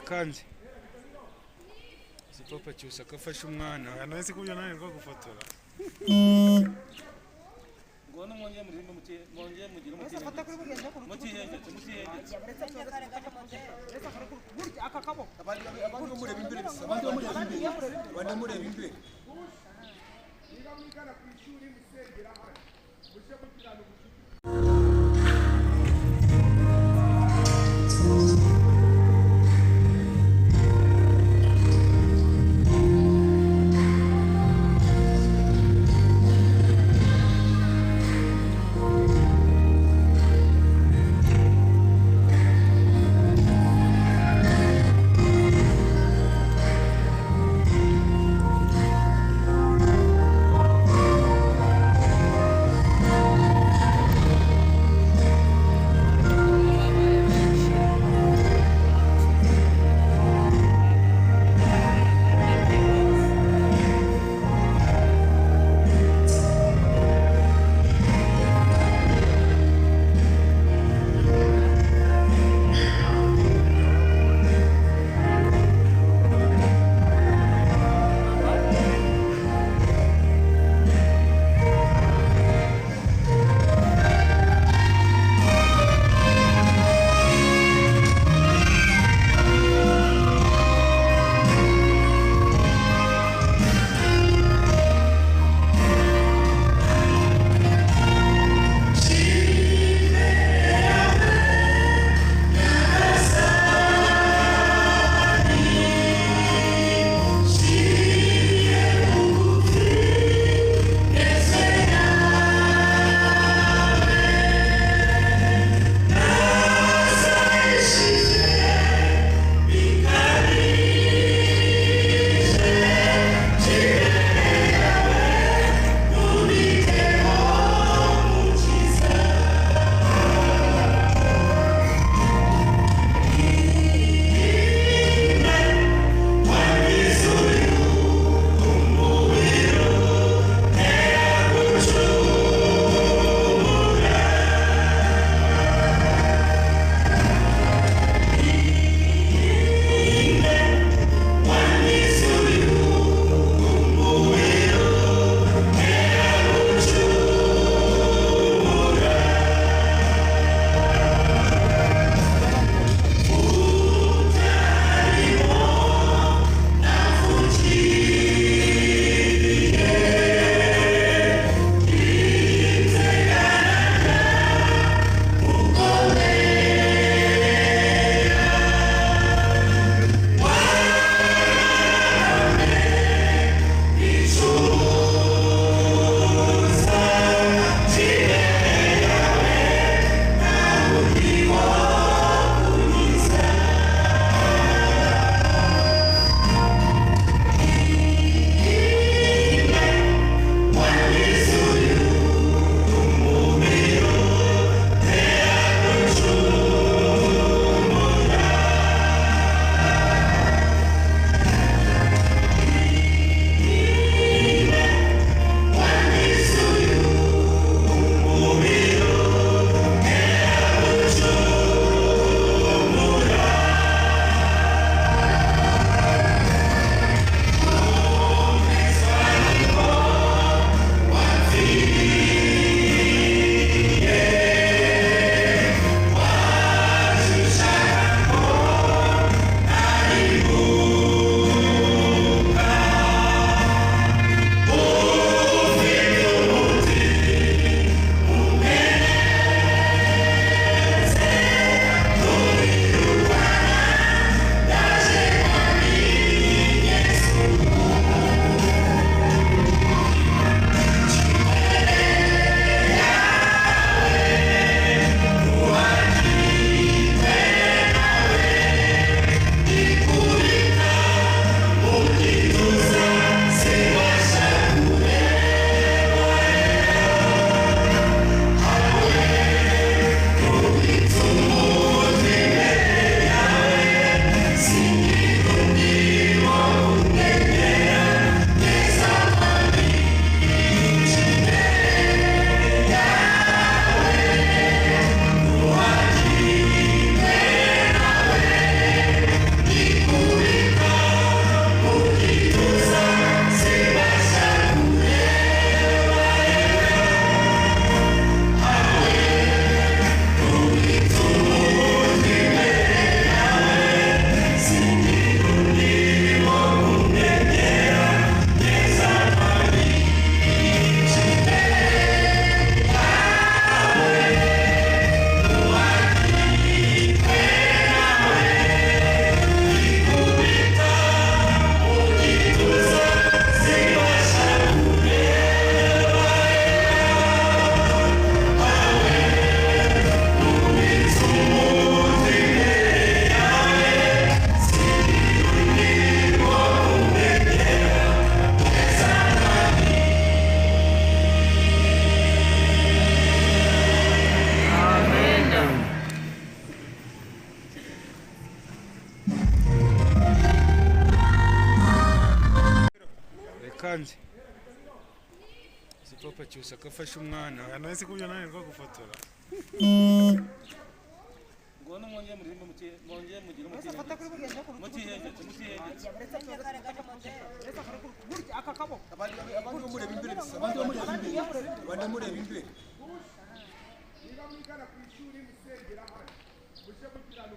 kandi si papa cyusa ko afashe umwana nahise kubyo nanirwa gufotora ngono mwongeye muri mwongeye mugira mutihengetse aka kaboko abandi mureba imbere abandi mureba imbere niba mwigana ku ishuri musengera hano muje mugirana kanze si papa cyusa ko afashe umwana Oya, nahise ko unanirwa gufotora. Ngono mwongeye muri mwongeye mugira Abandi bamureba imbere gusa. Abandi bamureba imbere. Abandi bamureba imbere. niba mwigana ku ishuri musengera hano mujye mugirana